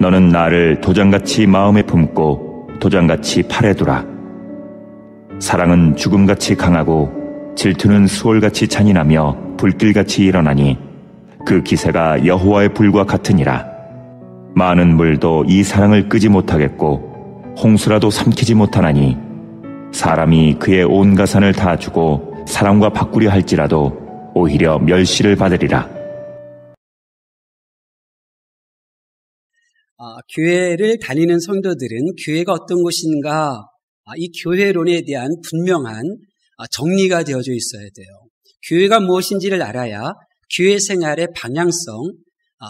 너는 나를 도장같이 마음에 품고 도장같이 팔에 두라. 사랑은 죽음같이 강하고 질투는 수월같이 잔인하며 불길같이 일어나니 그 기세가 여호와의 불과 같으니라. 많은 물도 이 사랑을 끄지 못하겠고 홍수라도 삼키지 못하나니 사람이 그의 온 가산을 다 주고 사랑과 바꾸려 할지라도 오히려 멸시를 받으리라. 교회를 다니는 성도들은 교회가 어떤 곳인가, 이 교회론에 대한 분명한 정리가 되어져 있어야 돼요. 교회가 무엇인지를 알아야 교회 생활의 방향성,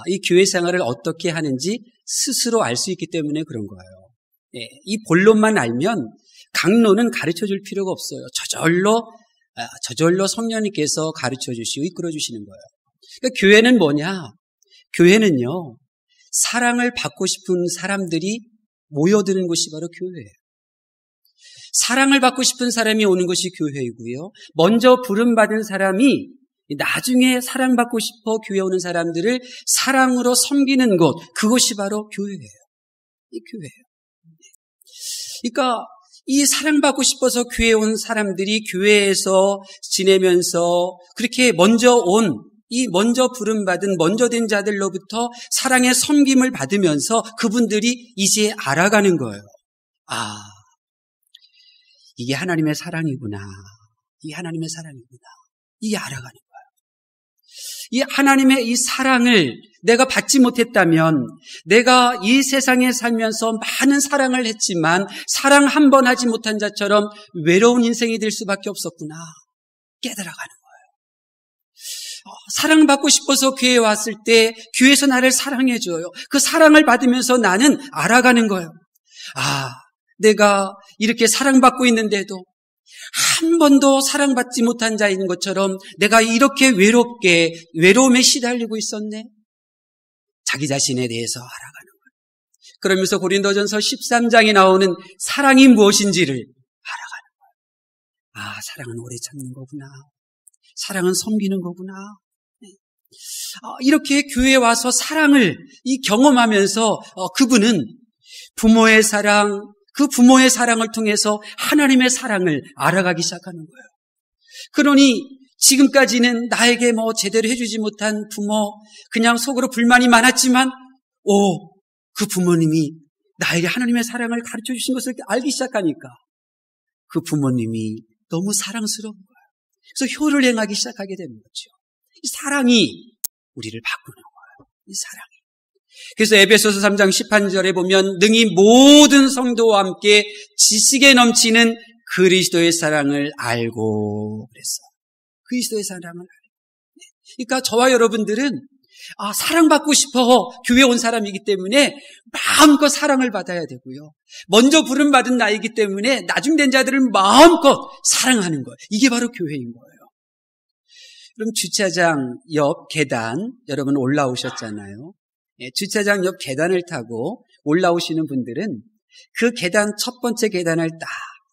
이 교회 생활을 어떻게 하는지 스스로 알 수 있기 때문에 그런 거예요. 이 본론만 알면 강론은 가르쳐 줄 필요가 없어요. 저절로 성령님께서 가르쳐 주시고 이끌어 주시는 거예요. 그러니까 교회는 뭐냐? 교회는요, 사랑을 받고 싶은 사람들이 모여드는 곳이 바로 교회예요. 사랑을 받고 싶은 사람이 오는 것이 교회이고요. 먼저 부름받은 사람이 나중에 사랑받고 싶어 교회 오는 사람들을 사랑으로 섬기는 곳, 그것이 바로 교회예요. 이 교회예요. 그러니까 이 사랑받고 싶어서 교회에 온 사람들이 교회에서 지내면서 그렇게 먼저 부름받은 먼저 된 자들로부터 사랑의 섬김을 받으면서 그분들이 이제 알아가는 거예요. 이게 하나님의 사랑이구나. 이게 하나님의 사랑이구나. 이게 알아가는 거예요. 이 하나님의 이 사랑을 내가 받지 못했다면 내가 이 세상에 살면서 많은 사랑을 했지만 사랑 한 번 하지 못한 자처럼 외로운 인생이 될 수밖에 없었구나. 깨달아가는 거예요. 사랑받고 싶어서 교회에 왔을 때 교회에서 나를 사랑해줘요. 그 사랑을 받으면서 나는 알아가는 거예요. 내가 이렇게 사랑받고 있는데도 한 번도 사랑받지 못한 자인 것처럼 내가 이렇게 외로움에 시달리고 있었네. 자기 자신에 대해서 알아가는 거예요. 그러면서 고린도전서 13장에 나오는 사랑이 무엇인지를 알아가는 거예요. 사랑은 오래 참는 거구나. 사랑은 섬기는 거구나. 이렇게 교회에 와서 사랑을 경험하면서 그분은 부모의 사랑, 그 부모의 사랑을 통해서 하나님의 사랑을 알아가기 시작하는 거예요. 그러니 지금까지는 나에게 제대로 해주지 못한 부모, 그냥 속으로 불만이 많았지만 그 부모님이 나에게 하나님의 사랑을 가르쳐 주신 것을 알기 시작하니까 그 부모님이 너무 사랑스러운 거예요. 그래서 효를 행하기 시작하게 되는 거죠. 이 사랑이 우리를 바꾸는 거예요. 이 사랑이. 그래서 에베소서 3장 18절에 보면 능히 모든 성도와 함께 지식에 넘치는 그리스도의 사랑을 알고 그랬어요. 그리스도의 사랑을 알고. 그러니까 저와 여러분들은 사랑받고 싶어 교회에 온 사람이기 때문에 마음껏 사랑을 받아야 되고요. 먼저 부름받은 나이기 때문에 나중된 자들을 마음껏 사랑하는 거예요. 이게 바로 교회인 거예요. 그럼 주차장 옆 계단 여러분 올라오셨잖아요. 주차장 옆 계단을 타고 올라오시는 분들은 그 계단 첫 번째 계단을 딱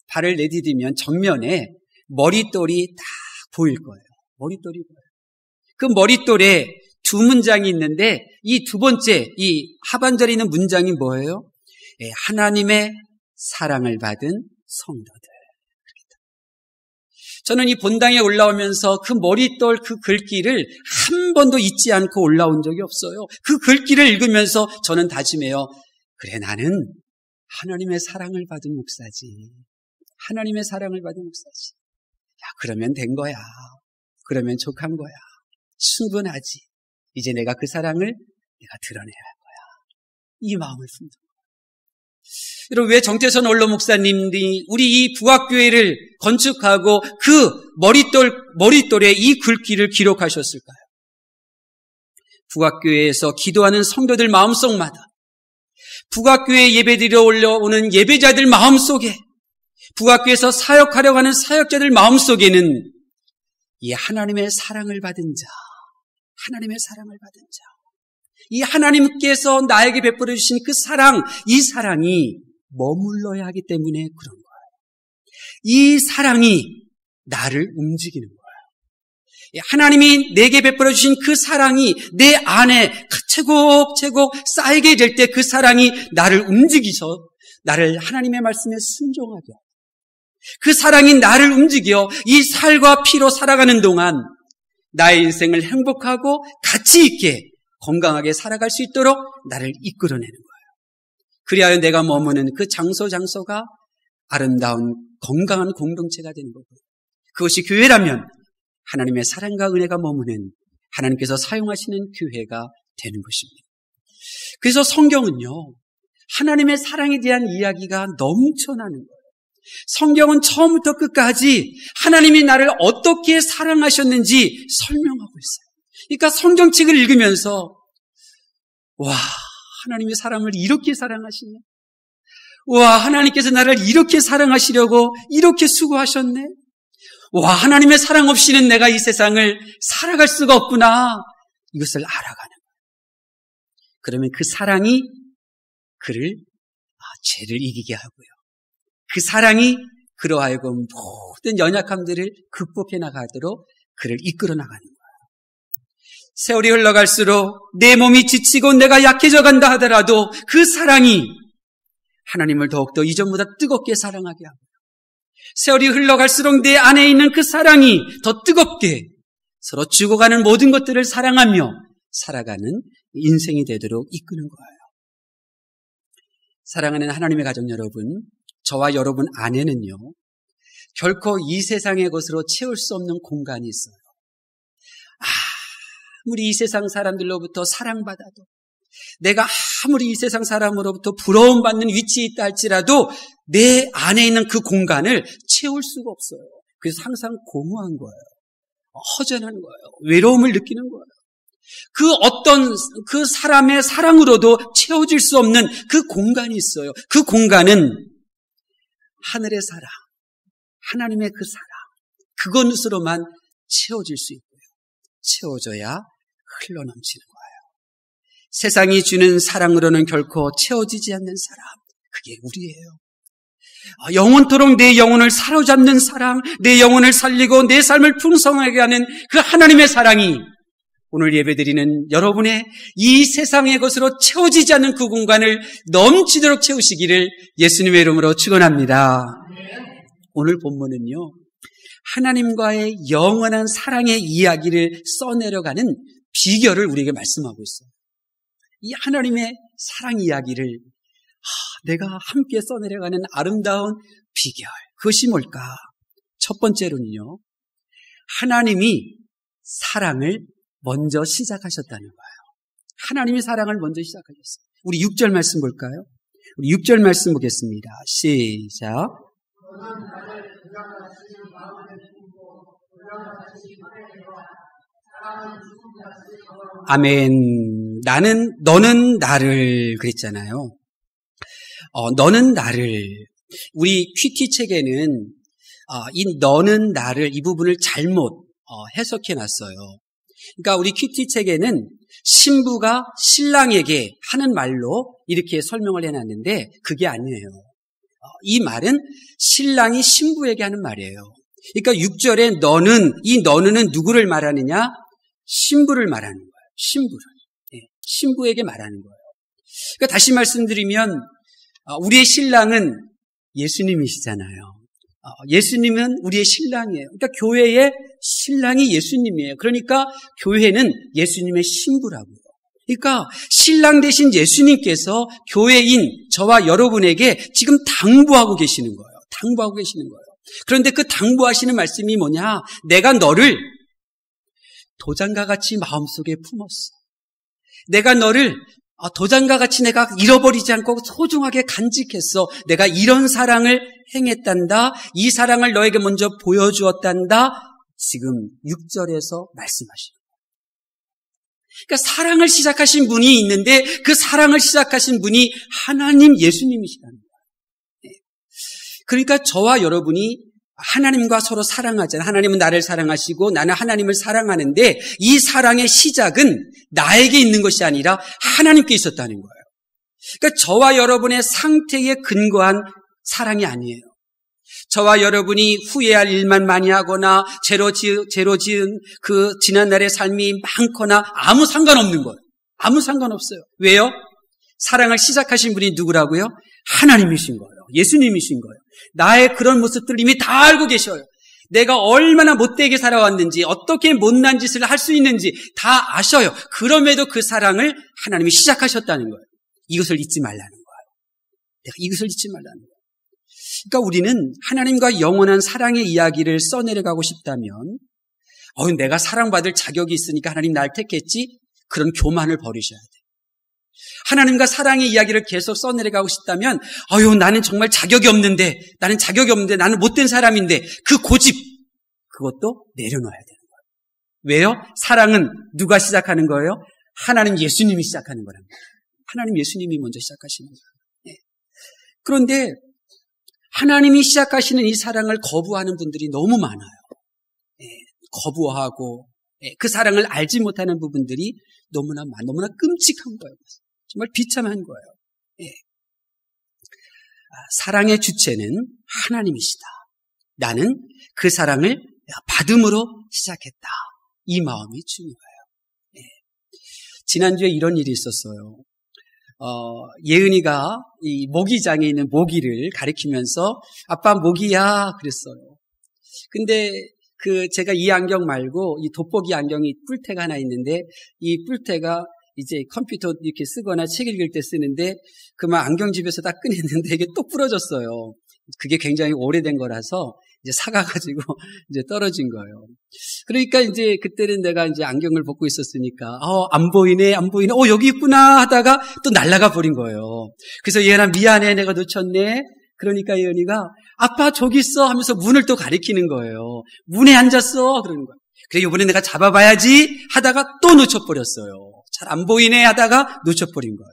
발을 내디디면 정면에 머릿돌이 딱 보일 거예요. 머릿돌이 보여요. 그 머릿돌에 두 문장이 있는데 이 두 번째 이 하반절에 있는 문장이 뭐예요? 하나님의 사랑을 받은 성도들. 저는 이 본당에 올라오면서 그 머릿돌 그 글귀를 한 번도 잊지 않고 올라온 적이 없어요. 그 글귀를 읽으면서 저는 다짐해요. 그래, 나는 하나님의 사랑을 받은 목사지. 하나님의 사랑을 받은 목사지. 그러면 된 거야. 그러면 족한 거야. 충분하지. 이제 내가 그 사랑을 내가 드러내야 할 거야. 이 마음을 품는 거예요. 여러분, 왜 정태선 원로 목사님이 우리 이 부학교회를 건축하고 그 머릿돌에 이 글귀를 기록하셨을까요? 부학교회에서 기도하는 성도들 마음속마다, 부학교회 예배드리러 올라오는 예배자들 마음속에, 부학교에서 사역하려고 하는 사역자들 마음속에는 이 하나님의 사랑을 받은 자, 하나님의 사랑을 받은 자, 이 하나님께서 나에게 베풀어 주신 그 사랑, 이 사랑이 머물러야 하기 때문에 그런 거예요. 이 사랑이 나를 움직이는 거예요. 하나님이 내게 베풀어 주신 그 사랑이 내 안에 차곡차곡 쌓이게 될 때 그 사랑이 나를 움직이셔 나를 하나님의 말씀에 순종하게 하고 그 사랑이 나를 움직여 이 살과 피로 살아가는 동안 나의 인생을 행복하고 가치 있게 건강하게 살아갈 수 있도록 나를 이끌어내는 거예요. 그리하여 내가 머무는 그 장소가 아름다운 건강한 공동체가 되는 거고요. 그것이 교회라면 하나님의 사랑과 은혜가 머무는 하나님께서 사용하시는 교회가 되는 것입니다. 그래서 성경은요, 하나님의 사랑에 대한 이야기가 넘쳐나는 거예요. 성경은 처음부터 끝까지 하나님이 나를 어떻게 사랑하셨는지 설명하고 있어요. 그러니까 성경책을 읽으면서 와, 하나님이 사람을 이렇게 사랑하시네. 와, 하나님께서 나를 이렇게 사랑하시려고 이렇게 수고하셨네. 와, 하나님의 사랑 없이는 내가 이 세상을 살아갈 수가 없구나. 이것을 알아가는 거예요. 그러면 그 사랑이 그를 죄를 이기게 하고요. 그 사랑이 그로 하여금 모든 연약함들을 극복해 나가도록 그를 이끌어 나가는 거예요. 세월이 흘러갈수록 내 몸이 지치고 내가 약해져 간다 하더라도 그 사랑이 하나님을 더욱더 이전보다 뜨겁게 사랑하게 하고 세월이 흘러갈수록 내 안에 있는 그 사랑이 더 뜨겁게 서로 죽어가는 모든 것들을 사랑하며 살아가는 인생이 되도록 이끄는 거예요. 사랑하는 하나님의 가족 여러분, 저와 여러분 안에는요, 결코 이 세상의 것으로 채울 수 없는 공간이 있어요. 아무리 이 세상 사람들로부터 사랑받아도, 내가 아무리 이 세상 사람으로부터 부러움받는 위치에 있다 할지라도 내 안에 있는 그 공간을 채울 수가 없어요. 그래서 항상 공허한 거예요. 허전한 거예요. 외로움을 느끼는 거예요. 그 어떤 그 사람의 사랑으로도 채워질 수 없는 그 공간이 있어요. 그 공간은 하늘의 사랑, 하나님의 그 사랑, 그것으로만 채워질 수 있고요. 채워져야 흘러넘치는 거예요. 세상이 주는 사랑으로는 결코 채워지지 않는 사랑, 그게 우리예요. 영원토록 내 영혼을 사로잡는 사랑, 내 영혼을 살리고 내 삶을 풍성하게 하는 그 하나님의 사랑이 오늘 예배드리는 여러분의 이 세상의 것으로 채워지지 않는 그 공간을 넘치도록 채우시기를 예수님의 이름으로 축원합니다. 오늘 본문은요, 하나님과의 영원한 사랑의 이야기를 써내려가는 비결을 우리에게 말씀하고 있어요. 이 하나님의 사랑 이야기를 내가 함께 써내려가는 아름다운 비결, 그것이 뭘까? 첫 번째로는요, 하나님이 사랑을 먼저 시작하셨다는 거예요. 하나님이 사랑을 먼저 시작하셨어요. 우리 6절 말씀 볼까요? 우리 6절 말씀 보겠습니다. 시작. 아멘. 너는 나를 그랬잖아요. 너는 나를. 우리 큐티 책에는 이 너는 나를 이 부분을 잘못 해석해 놨어요. 그러니까 우리 큐티 책에는 신부가 신랑에게 하는 말로 이렇게 설명을 해놨는데 그게 아니에요. 이 말은 신랑이 신부에게 하는 말이에요. 그러니까 6절에 이 너는은 누구를 말하느냐? 신부를 말하는 거예요. 신부를. 신부에게 말하는 거예요. 그러니까 다시 말씀드리면 우리의 신랑은 예수님이시잖아요. 예수님은 우리의 신랑이에요. 그러니까 교회의 신랑이 예수님이에요. 그러니까 교회는 예수님의 신부라고요. 그러니까 신랑 대신 예수님께서 교회인 저와 여러분에게 지금 당부하고 계시는 거예요. 당부하고 계시는 거예요. 그런데 그 당부하시는 말씀이 뭐냐? 내가 너를 도장과 같이 마음속에 품었어. 내가 너를 도장과 같이 내가 잃어버리지 않고 소중하게 간직했어. 내가 이런 사랑을 행했단다. 이 사랑을 너에게 먼저 보여주었단다. 지금 6절에서 말씀하시는 거예요. 그러니까 사랑을 시작하신 분이 있는데 그 사랑을 시작하신 분이 하나님 예수님이시라는 거예요. 그러니까 저와 여러분이 하나님과 서로 사랑하잖아요. 하나님은 나를 사랑하시고 나는 하나님을 사랑하는데 이 사랑의 시작은 나에게 있는 것이 아니라 하나님께 있었다는 거예요. 그러니까 저와 여러분의 상태에 근거한 사랑이 아니에요. 저와 여러분이 후회할 일만 많이 하거나 죄로 지은 그 지난날의 삶이 많거나 아무 상관없는 거예요. 아무 상관없어요. 왜요? 사랑을 시작하신 분이 누구라고요? 하나님이신 거예요. 예수님이신 거예요. 나의 그런 모습들을 이미 다 알고 계셔요. 내가 얼마나 못되게 살아왔는지, 어떻게 못난 짓을 할 수 있는지 다 아셔요. 그럼에도 그 사랑을 하나님이 시작하셨다는 거예요. 이것을 잊지 말라는 거예요. 내가 이것을 잊지 말라는 거예요. 그러니까 우리는 하나님과 영원한 사랑의 이야기를 써내려가고 싶다면 내가 사랑받을 자격이 있으니까 하나님 날 택했지? 그런 교만을 버리셔야 돼요. 하나님과 사랑의 이야기를 계속 써내려가고 싶다면 나는 정말 자격이 없는데, 나는 못된 사람인데, 그 고집, 그것도 내려놓아야 되는 거예요. 왜요? 사랑은 누가 시작하는 거예요? 하나님 예수님이 시작하는 거랍니다. 하나님 예수님이 먼저 시작하시는 거예요. 네. 그런데 하나님이 시작하시는 이 사랑을 거부하는 분들이 너무 많아요. 네. 거부하고 그 사랑을 알지 못하는 부분들이 너무나 끔찍한 거예요. 정말 비참한 거예요. 예. 사랑의 주체는 하나님이시다. 나는 그 사랑을 받음으로 시작했다. 이 마음이 중요해요. 예. 지난주에 이런 일이 있었어요. 예은이가 이 모기장에 있는 모기를 가리키면서 아빠 모기야 그랬어요. 근데 제가 이 안경 말고 이 돋보기 안경이 뿔테가 하나 있는데 이 뿔테가 이제 컴퓨터 이렇게 쓰거나 책 읽을 때 쓰는데 그만 안경집에서 다 꺼냈는데 이게 또 부러졌어요. 그게 굉장히 오래된 거라서 이제 사가가지고 이제 떨어진 거예요. 그러니까 이제 그때는 내가 이제 안경을 벗고 있었으니까 안 보이네. 여기 있구나 하다가 또 날아가 버린 거예요. 그래서 예은아 미안해, 내가 놓쳤네. 그러니까 예은이가 아빠 저기 있어 하면서 문을 또 가리키는 거예요. 문에 앉았어 그러는 거예요. 그래 이번에 내가 잡아봐야지 하다가 또 놓쳐버렸어요. 잘 안 보이네 하다가 놓쳐버린 거예요.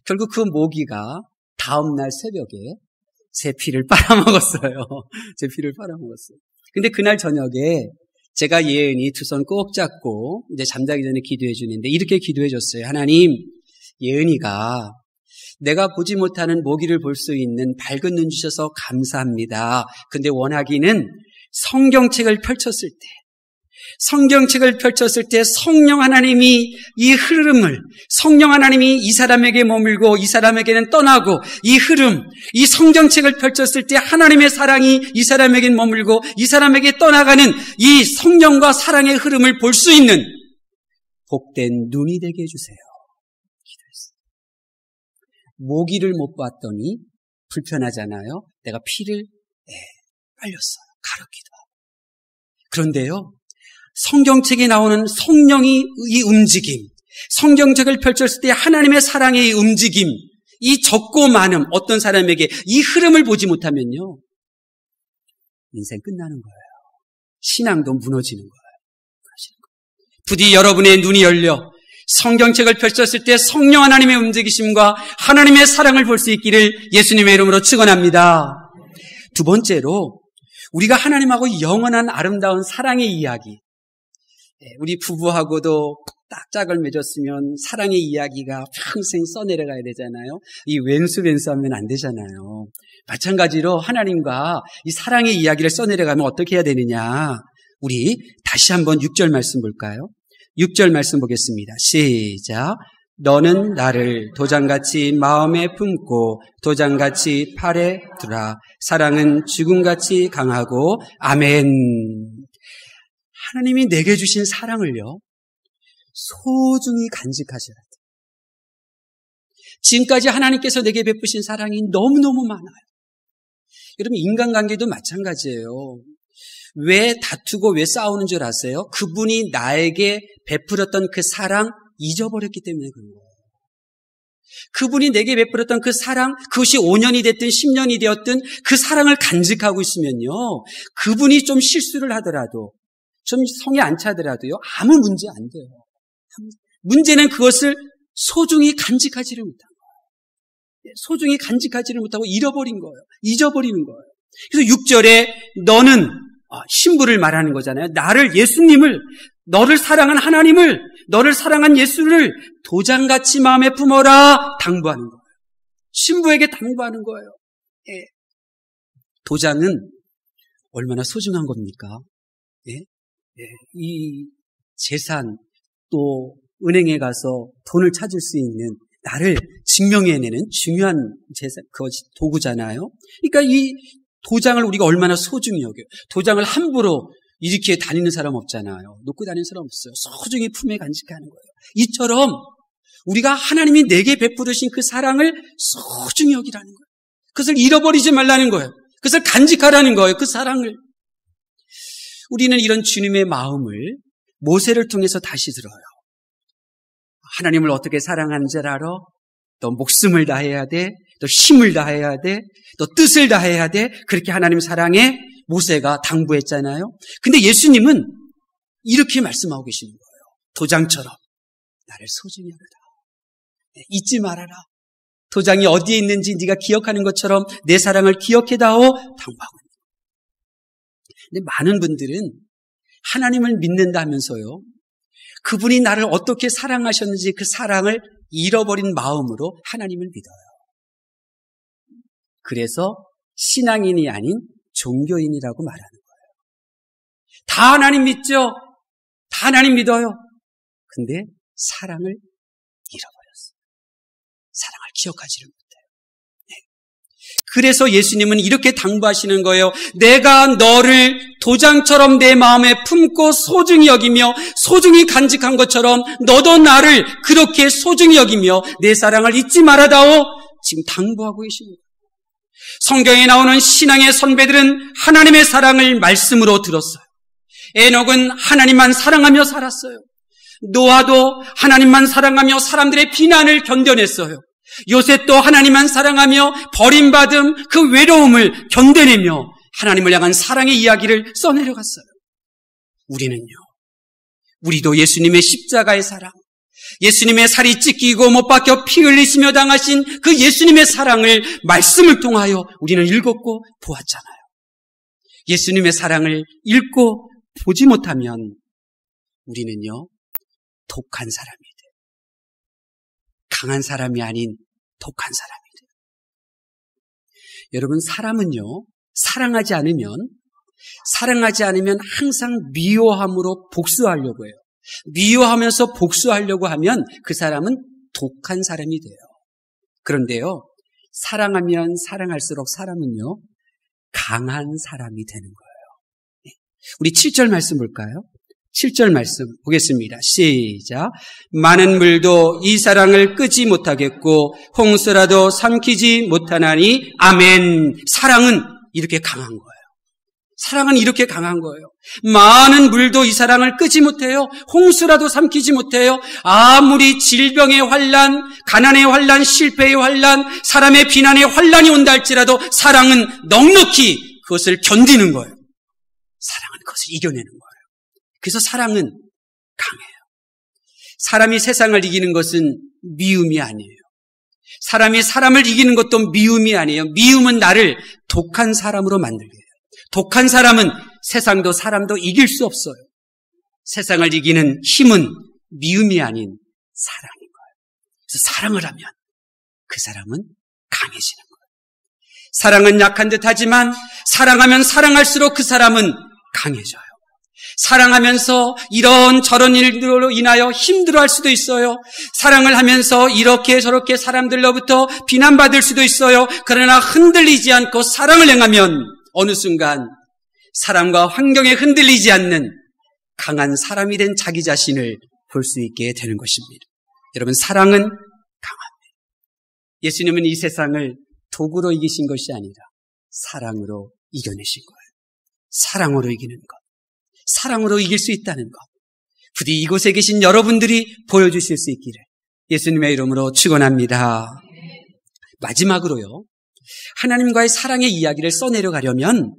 결국 그 모기가 다음날 새벽에 제 피를 빨아먹었어요. 제 피를 빨아먹었어요. 근데 그날 저녁에 제가 예은이 두 손 꼭 잡고 이제 잠자기 전에 기도해 주는데 이렇게 기도해 줬어요. 하나님, 예은이가 내가 보지 못하는 모기를 볼 수 있는 밝은 눈 주셔서 감사합니다. 근데 원하기는 성경책을 펼쳤을 때 성령 하나님이 이 흐름을, 성령 하나님이 이 사람에게 머물고 이 사람에게는 떠나고 이 흐름, 이 성경책을 펼쳤을 때 하나님의 사랑이 이 사람에게 머물고 이 사람에게 떠나가는 이 성령과 사랑의 흐름을 볼 수 있는 복된 눈이 되게 해주세요. 기도했어요. 모기를 못 봤더니 불편하잖아요. 내가 피를 빨렸어요. 가르기도 하고. 그런데요, 성경책에 나오는 성령이 이 움직임, 성경책을 펼쳤을 때 하나님의 사랑의 이 움직임, 이 적고 많음, 어떤 사람에게 이 흐름을 보지 못하면요, 인생 끝나는 거예요. 신앙도 무너지는 거예요. 부디 여러분의 눈이 열려 성경책을 펼쳤을 때 성령 하나님의 움직이심과 하나님의 사랑을 볼 수 있기를 예수님의 이름으로 축원합니다. 두 번째로 우리가 하나님하고 영원한 아름다운 사랑의 이야기, 우리 부부하고도 딱 짝을 맺었으면 사랑의 이야기가 평생 써내려가야 되잖아요. 이 왼수하면 안 되잖아요. 마찬가지로 하나님과 이 사랑의 이야기를 써내려가면 어떻게 해야 되느냐. 우리 다시 한번 6절 말씀 볼까요? 6절 말씀 보겠습니다. 시작. 너는 나를 도장같이 마음에 품고 도장같이 팔에 두라. 사랑은 죽음같이 강하고. 아멘. 하나님이 내게 주신 사랑을요, 소중히 간직하셔야 돼요. 지금까지 하나님께서 내게 베푸신 사랑이 너무너무 많아요. 여러분, 인간관계도 마찬가지예요. 왜 다투고 왜 싸우는 줄 아세요? 그분이 나에게 베풀었던 그 사랑 잊어버렸기 때문에 그런 거예요. 그분이 내게 베풀었던 그 사랑, 그것이 5년이 됐든 10년이 되었든 그 사랑을 간직하고 있으면요, 그분이 좀 실수를 하더라도, 좀 성에 안 차더라도요, 아무 문제 안 돼요. 문제는 그것을 소중히 간직하지를 못한 거예요. 소중히 간직하지를 못하고 잃어버린 거예요. 잊어버리는 거예요. 그래서 6절에 너는 신부를 말하는 거잖아요. 나를, 예수님을, 너를 사랑한 하나님을, 너를 사랑한 예수를 도장같이 마음에 품어라 당부하는 거예요. 신부에게 당부하는 거예요. 예. 도장은 얼마나 소중한 겁니까? 예? 예. 이 재산 또 은행에 가서 돈을 찾을 수 있는 나를 증명해내는 중요한 도구잖아요. 그러니까 이 도장을 우리가 얼마나 소중히 여겨요. 도장을 함부로 이렇게 다니는 사람 없잖아요. 놓고 다니는 사람 없어요. 소중히 품에 간직하는 거예요. 이처럼 우리가 하나님이 내게 베푸르신 그 사랑을 소중히 여기라는 거예요. 그것을 잃어버리지 말라는 거예요. 그것을 간직하라는 거예요. 그 사랑을. 우리는 이런 주님의 마음을 모세를 통해서 다시 들어요. 하나님을 어떻게 사랑하는지 알아? 또 목숨을 다해야 돼. 또 힘을 다해야 돼. 또 뜻을 다해야 돼. 그렇게 하나님 사랑에 모세가 당부했잖아요. 근데 예수님은 이렇게 말씀하고 계시는 거예요. 도장처럼 나를 소중히 여겨라. 잊지 말아라. 도장이 어디에 있는지 네가 기억하는 것처럼 내 사랑을 기억해다오 당부하고 있는 거예요. 근데 많은 분들은 하나님을 믿는다면서요. 그분이 나를 어떻게 사랑하셨는지 그 사랑을 잃어버린 마음으로 하나님을 믿어요. 그래서 신앙인이 아닌 종교인이라고 말하는 거예요. 다 하나님 믿죠? 다 하나님 믿어요. 근데 사랑을 잃어버렸어요. 사랑을 기억하지를 못해요. 네. 그래서 예수님은 이렇게 당부하시는 거예요. 내가 너를 도장처럼 내 마음에 품고 소중히 여기며 소중히 간직한 것처럼 너도 나를 그렇게 소중히 여기며 내 사랑을 잊지 말아다오. 지금 당부하고 계시는 거예요. 성경에 나오는 신앙의 선배들은 하나님의 사랑을 말씀으로 들었어요. 에녹은 하나님만 사랑하며 살았어요. 노아도 하나님만 사랑하며 사람들의 비난을 견뎌냈어요. 요셉도 하나님만 사랑하며 버림받음 그 외로움을 견뎌내며 하나님을 향한 사랑의 이야기를 써내려갔어요. 우리도 예수님의 십자가의 사랑, 예수님의 살이 찢기고 못 박혀 피 흘리시며 당하신 그 예수님의 사랑을 말씀을 통하여 우리는 읽었고 보았잖아요. 예수님의 사랑을 읽고 보지 못하면 우리는요, 독한 사람이 돼요. 강한 사람이 아닌 독한 사람이 돼요. 여러분, 사람은요, 사랑하지 않으면 항상 미워함으로 복수하려고 해요. 미워하면서 복수하려고 하면 그 사람은 독한 사람이 돼요. 그런데요, 사랑하면 사랑할수록 사람은요, 강한 사람이 되는 거예요. 우리 7절 말씀 볼까요? 7절 말씀 보겠습니다. 시작. 많은 물도 이 사랑을 끄지 못하겠고 홍수라도 삼키지 못하나니 아멘. 사랑은 이렇게 강한 거예요. 사랑은 이렇게 강한 거예요. 많은 물도 이 사랑을 끄지 못해요. 홍수라도 삼키지 못해요. 아무리 질병의 환난, 가난의 환난, 실패의 환난, 사람의 비난의 환난이 온다 할지라도 사랑은 넉넉히 그것을 견디는 거예요. 사랑은 그것을 이겨내는 거예요. 그래서 사랑은 강해요. 사람이 세상을 이기는 것은 미움이 아니에요. 사람이 사람을 이기는 것도 미움이 아니에요. 미움은 나를 독한 사람으로 만들게 해요. 독한 사람은 세상도 사람도 이길 수 없어요. 세상을 이기는 힘은 미움이 아닌 사랑인 거예요. 그래서 사랑을 하면 그 사람은 강해지는 거예요. 사랑은 약한 듯 하지만 사랑하면 사랑할수록 그 사람은 강해져요. 사랑하면서 이런 저런 일들로 인하여 힘들어할 수도 있어요. 사랑을 하면서 이렇게 저렇게 사람들로부터 비난받을 수도 있어요. 그러나 흔들리지 않고 사랑을 행하면 어느 순간 사람과 환경에 흔들리지 않는 강한 사람이 된 자기 자신을 볼 수 있게 되는 것입니다. 여러분, 사랑은 강합니다. 예수님은 이 세상을 도구로 이기신 것이 아니라 사랑으로 이겨내신 거예요. 사랑으로 이기는 것. 사랑으로 이길 수 있다는 것. 부디 이곳에 계신 여러분들이 보여주실 수 있기를 예수님의 이름으로 축원합니다. 마지막으로요, 하나님과의 사랑의 이야기를 써내려가려면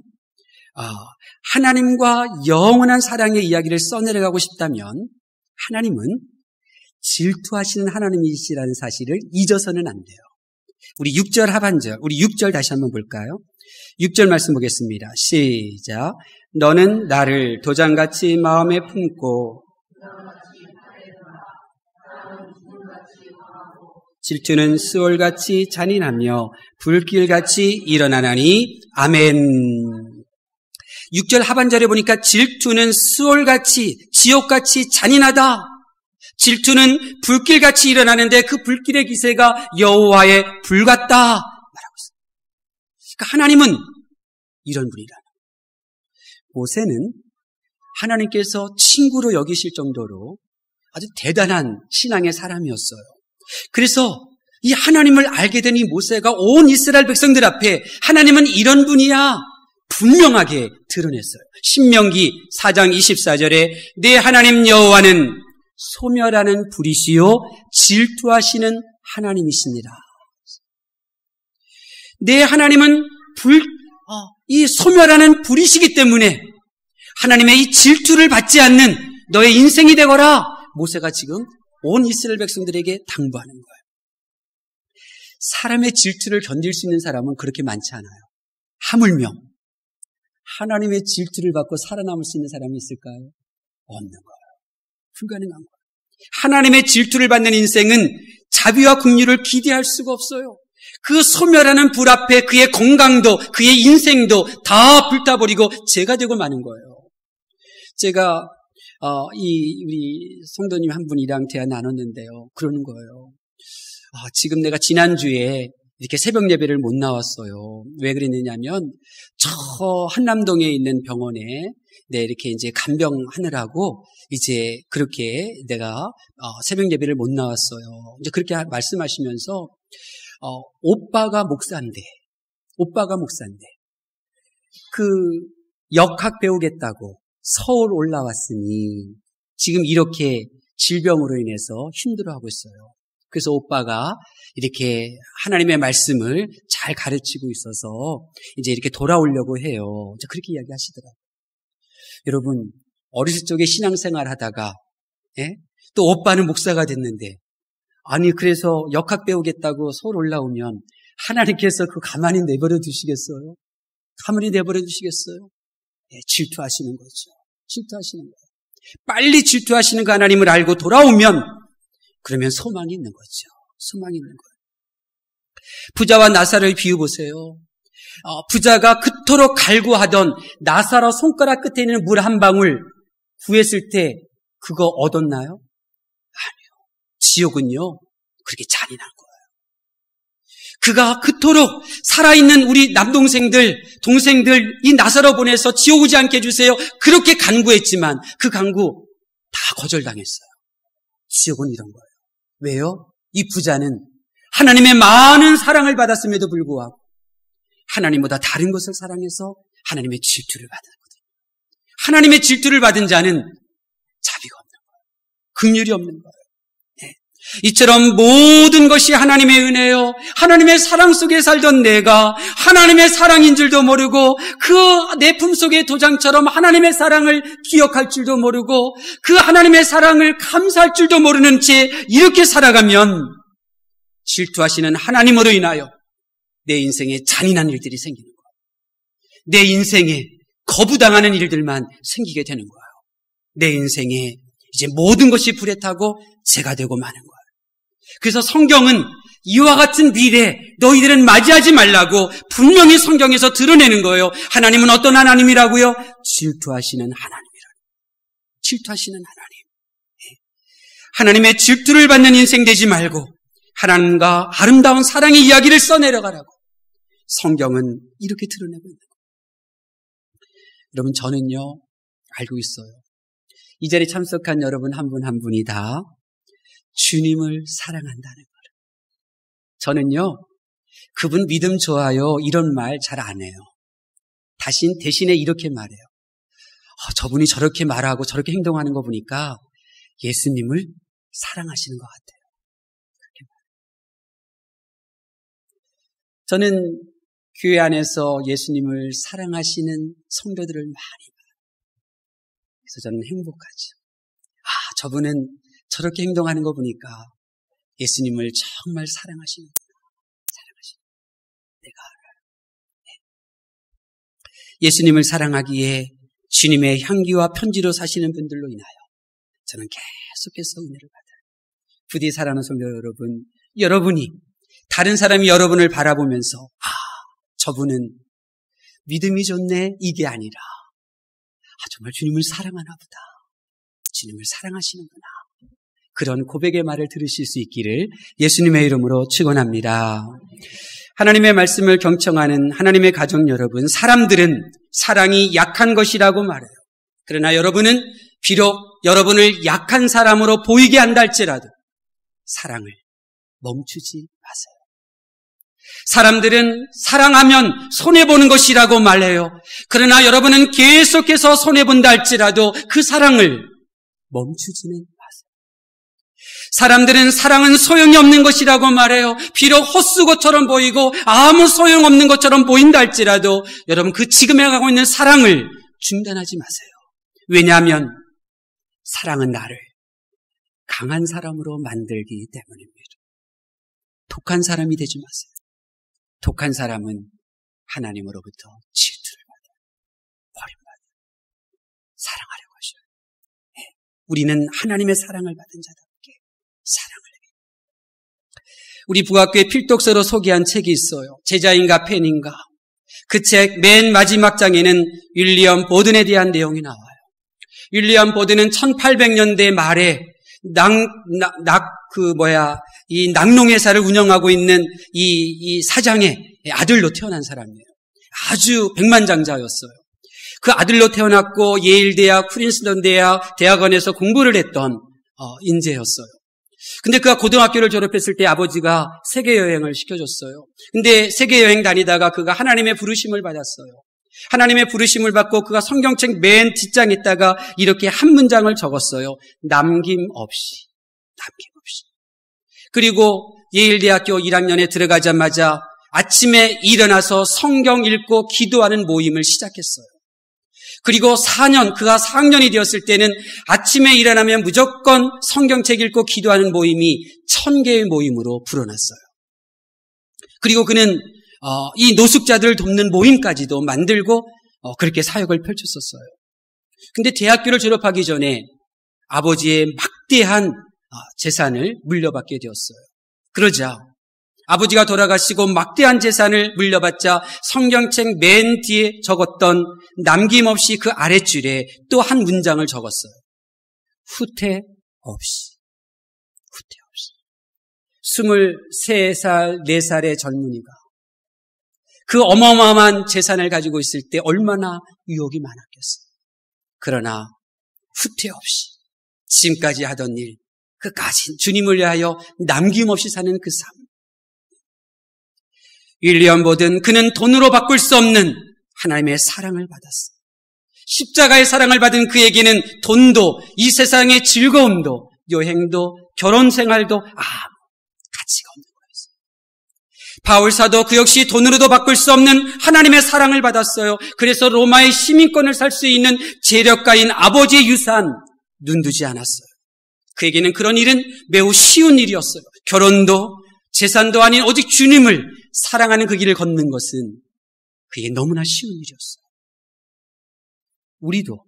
하나님과 영원한 사랑의 이야기를 써내려가고 싶다면 하나님은 질투하시는 하나님이시라는 사실을 잊어서는 안 돼요. 우리 6절 하반절, 우리 6절 다시 한번 볼까요? 6절 말씀 보겠습니다. 시작. 너는 나를 도장같이 마음에 품고 질투는 수월같이 잔인하며 불길같이 일어나나니. 아멘. 6절 하반절에 보니까 질투는 수월같이, 지옥같이 잔인하다. 질투는 불길같이 일어나는데 그 불길의 기세가 여호와의 불 같다 말하고 있습니다. 그러니까 하나님은 이런 분이라. 모세는 하나님께서 친구로 여기실 정도로 아주 대단한 신앙의 사람이었어요. 그래서 이 하나님을 알게 된 이 모세가 온 이스라엘 백성들 앞에 하나님은 이런 분이야 분명하게 드러냈어요. 신명기 4장 24절에 내 하나님 여호와는 소멸하는 불이시요 질투하시는 하나님이십니다. 내 하나님은 이 소멸하는 불이시기 때문에 하나님의 이 질투를 받지 않는 너의 인생이 되거라. 모세가 지금 온 이스라엘 백성들에게 당부하는 거예요. 사람의 질투를 견딜 수 있는 사람은 그렇게 많지 않아요. 하물며 하나님의 질투를 받고 살아남을 수 있는 사람이 있을까요? 없는 거예요. 불가능한 거예요. 하나님의 질투를 받는 인생은 자비와 긍휼을 기대할 수가 없어요. 그 소멸하는 불 앞에 그의 건강도 그의 인생도 다 불타버리고 죄가 되고 마는 거예요. 제가 우리 성도님 한 분이랑 대화 나눴는데요. 그러는 거예요. 지금 내가 지난주에 이렇게 새벽 예배를 못 나왔어요. 왜 그랬느냐면 저 한남동에 있는 병원에 이렇게 이제 간병하느라고 이제 그렇게 내가 새벽 예배를 못 나왔어요. 이제 그렇게 말씀하시면서 오빠가 목사인데 그 역학 배우겠다고 서울 올라왔으니 지금 이렇게 질병으로 인해서 힘들어하고 있어요. 그래서 오빠가 이렇게 하나님의 말씀을 잘 가르치고 있어서 이제 이렇게 돌아오려고 해요. 그렇게 이야기하시더라고요. 여러분, 어렸을 적에 신앙생활 하다가 또 오빠는 목사가 됐는데 그래서 역학 배우겠다고 서울 올라오면 하나님께서 그 가만히 내버려 두시겠어요? 가만히 내버려 두시겠어요? 질투하시는 거죠. 질투하시는 거예요. 빨리 질투하시는 그 하나님을 알고 돌아오면 그러면 소망이 있는 거죠. 소망이 있는 거예요. 부자와 나사로의 비유 보세요. 부자가 그토록 갈구하던 나사로 손가락 끝에 있는 물 한 방울 구했을 때 그거 얻었나요? 아니요. 지옥은요, 그렇게 잔인한 거예요. 그가 그토록 살아있는 우리 남동생들, 동생들 이 나사로 보내서 지옥 오지 않게 해주세요. 그렇게 간구했지만 그 간구 다 거절당했어요. 지옥은 이런 거예요. 왜요? 이 부자는 하나님의 많은 사랑을 받았음에도 불구하고 하나님보다 다른 것을 사랑해서 하나님의 질투를 받은 거예요. 하나님의 질투를 받은 자는 자비가 없는 거예요. 긍휼이 없는 거예요. 이처럼 모든 것이 하나님의 은혜요. 하나님의 사랑 속에 살던 내가 하나님의 사랑인 줄도 모르고 그 내 품속의 도장처럼 하나님의 사랑을 기억할 줄도 모르고 그 하나님의 사랑을 감사할 줄도 모르는 채 이렇게 살아가면 질투하시는 하나님으로 인하여 내 인생에 잔인한 일들이 생기는 거예요. 내 인생에 거부당하는 일들만 생기게 되는 거예요. 내 인생에 이제 모든 것이 불에 타고 죄가 되고 마는 거예요. 그래서 성경은 이와 같은 미래 너희들은 맞이하지 말라고 분명히 성경에서 드러내는 거예요. 하나님은 어떤 하나님이라고요? 질투하시는 하나님이라고. 질투하시는 하나님. 하나님의 질투를 받는 인생 되지 말고 하나님과 아름다운 사랑의 이야기를 써내려가라고 성경은 이렇게 드러내고 있는 거예요. 여러분, 저는요 알고 있어요. 이 자리에 참석한 여러분 한 분 한 분이 다 주님을 사랑한다는 거예요. 저는요 그분 믿음 좋아요 이런 말 잘 안 해요. 대신에 이렇게 말해요. 저분이 저렇게 말하고 저렇게 행동하는 거 보니까 예수님을 사랑하시는 것 같아요. 그렇게 말해요. 저는 교회 안에서 예수님을 사랑하시는 성도들을 많이 봐요. 그래서 저는 행복하죠. 저분은 저렇게 행동하는 거 보니까 예수님을 정말 사랑하시는구나. 내가 알아요. 예수님을 사랑하기에 주님의 향기와 편지로 사시는 분들로 인하여 저는 계속해서 은혜를 받아요. 부디 사랑하는 성도 여러분, 여러분이 다른 사람이 여러분을 바라보면서 저분은 믿음이 좋네 이게 아니라 정말 주님을 사랑하나 보다. 주님을 사랑하시는구나. 그런 고백의 말을 들으실 수 있기를 예수님의 이름으로 축원합니다. 하나님의 말씀을 경청하는 하나님의 가족 여러분, 사람들은 사랑이 약한 것이라고 말해요. 그러나 여러분은 비록 여러분을 약한 사람으로 보이게 한다 할지라도 사랑을 멈추지 마세요. 사람들은 사랑하면 손해보는 것이라고 말해요. 그러나 여러분은 계속해서 손해본다 할지라도 그 사랑을 멈추지는 마세요. 사람들은 사랑은 소용이 없는 것이라고 말해요. 비록 헛수고처럼 보이고 아무 소용없는 것처럼 보인다 할지라도 여러분 그 지금 해가고 있는 사랑을 중단하지 마세요. 왜냐하면 사랑은 나를 강한 사람으로 만들기 때문입니다. 독한 사람이 되지 마세요. 독한 사람은 하나님으로부터 질투를 받아요. 버림받아요. 사랑하려고 하셔요. 네. 우리는 하나님의 사랑을 받은 자답게 사랑을 해요. 우리 부학교에 필독서로 소개한 책이 있어요. 제자인가 팬인가. 그 책 맨 마지막 장에는 윌리엄 보든에 대한 내용이 나와요. 윌리엄 보든은 1800년대 말에 이 낙농회사를 운영하고 있는 이 사장의 아들로 태어난 사람이에요. 아주 백만장자였어요. 그 아들로 태어났고 예일대학, 프린스턴 대학원에서 공부를 했던 인재였어요. 근데 그가 고등학교를 졸업했을 때 아버지가 세계여행을 시켜줬어요. 근데 세계여행 다니다가 그가 하나님의 부르심을 받았어요. 하나님의 부르심을 받고 그가 성경책 맨 뒷장에다가 이렇게 한 문장을 적었어요. 남김없이. 그리고 예일대학교 1학년에 들어가자마자 아침에 일어나서 성경 읽고 기도하는 모임을 시작했어요. 그리고 그가 4학년이 되었을 때는 아침에 일어나면 무조건 성경책 읽고 기도하는 모임이 1000개의 모임으로 불어났어요. 그리고 그는 이 노숙자들을 돕는 모임까지도 만들고 그렇게 사역을 펼쳤었어요. 근데 대학교를 졸업하기 전에 아버지의 막대한 재산을 물려받게 되었어요. 그러자 아버지가 돌아가시고 막대한 재산을 물려받자 성경책 맨 뒤에 적었던 남김없이 그 아랫줄에 또 한 문장을 적었어요. 후퇴 없이. 23살, 4살의 젊은이가 그 어마어마한 재산을 가지고 있을 때 얼마나 유혹이 많았겠어요. 그러나 후퇴 없이 지금까지 하던 일, 끝까지 주님을 위하여 남김없이 사는 그 삶. 윌리엄 보든 그는 돈으로 바꿀 수 없는 하나님의 사랑을 받았어요. 십자가의 사랑을 받은 그에게는 돈도 이 세상의 즐거움도 여행도 결혼 생활도 아무 가치가 없는 거였어요. 바울 사도 그 역시 돈으로도 바꿀 수 없는 하나님의 사랑을 받았어요. 그래서 로마의 시민권을 살 수 있는 재력가인 아버지의 유산 눈두지 않았어요. 그에게는 그런 일은 매우 쉬운 일이었어요. 결혼도 재산도 아닌 오직 주님을 사랑하는 그 길을 걷는 것은 그게 너무나 쉬운 일이었어요. 우리도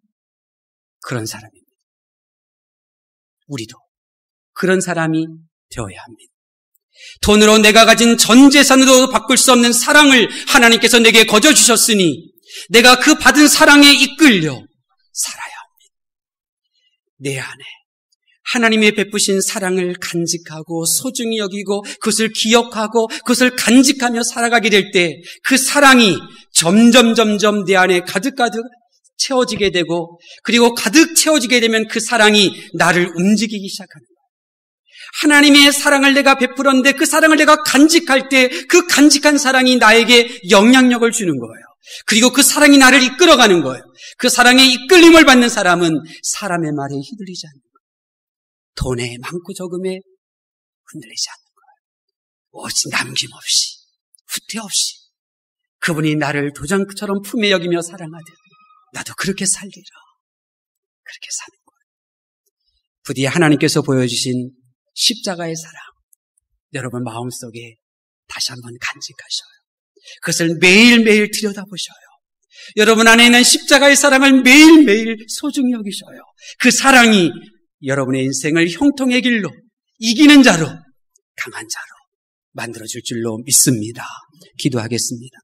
그런 사람입니다. 우리도 그런 사람이 되어야 합니다. 돈으로 내가 가진 전 재산으로 바꿀 수 없는 사랑을 하나님께서 내게 거저 주셨으니 내가 그 받은 사랑에 이끌려 살아야 합니다. 내 안에 하나님의 베푸신 사랑을 간직하고 소중히 여기고 그것을 기억하고 그것을 간직하며 살아가게 될 때 그 사랑이 점점 내 안에 가득 채워지게 되고 그리고 가득 채워지게 되면 그 사랑이 나를 움직이기 시작하는 거예요. 하나님의 사랑을 내가 베풀었는데 그 사랑을 내가 간직할 때 그 간직한 사랑이 나에게 영향력을 주는 거예요. 그리고 그 사랑이 나를 이끌어가는 거예요. 그 사랑의 이끌림을 받는 사람은 사람의 말에 휘둘리지 않는 거예요. 돈에 많고 적음에 흔들리지 않는 거예요. 오직 남김없이 후퇴 없이 그분이 나를 도장처럼 품에 여기며 사랑하듯 나도 그렇게 살리라. 그렇게 사는 거예요. 부디 하나님께서 보여주신 십자가의 사랑 여러분 마음속에 다시 한번 간직하셔요. 그것을 매일매일 들여다보셔요. 여러분 안에 있는 십자가의 사랑을 매일매일 소중히 여기셔요. 그 사랑이 여러분의 인생을 형통의 길로 이기는 자로, 강한 자로 만들어줄 줄로 믿습니다. 기도하겠습니다.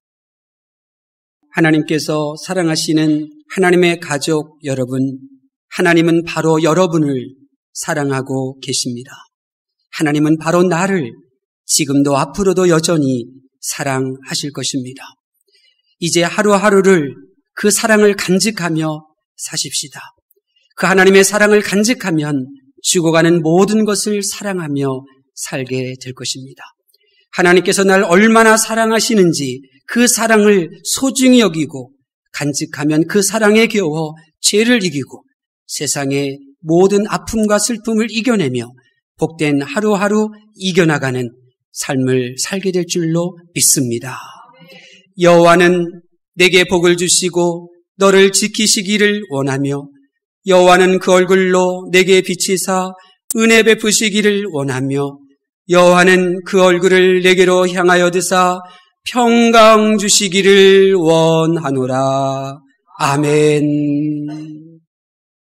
하나님께서 사랑하시는 하나님의 가족 여러분, 하나님은 바로 여러분을 사랑하고 계십니다. 하나님은 바로 나를 지금도 앞으로도 여전히 사랑하실 것입니다. 이제 하루하루를 그 사랑을 간직하며 사십시다. 그 하나님의 사랑을 간직하면 죽어가는 모든 것을 사랑하며 살게 될 것입니다. 하나님께서 날 얼마나 사랑하시는지 그 사랑을 소중히 여기고 간직하면 그 사랑에 겨워 죄를 이기고 세상의 모든 아픔과 슬픔을 이겨내며 복된 하루하루 이겨나가는 삶을 살게 될 줄로 믿습니다. 여호와는 내게 복을 주시고 너를 지키시기를 원하며 여호와는 그 얼굴로 내게 비치사 은혜 베푸시기를 원하며 여호와는 그 얼굴을 내게로 향하여 드사 평강 주시기를 원하노라. 아멘.